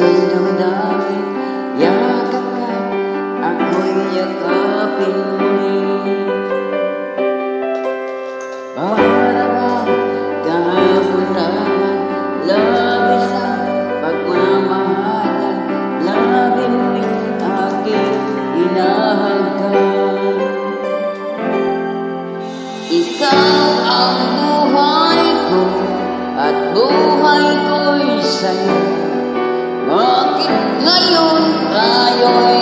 aking damdamin, yakap ka, ako'y yakapin muli. Para bang kahapon naman, labis ang pagmamahalan, lagi mo'y aking hinahanggan. Ikaw ang buhay ko at buhay ko'y sa'yo. Bakit ngayon tayo'y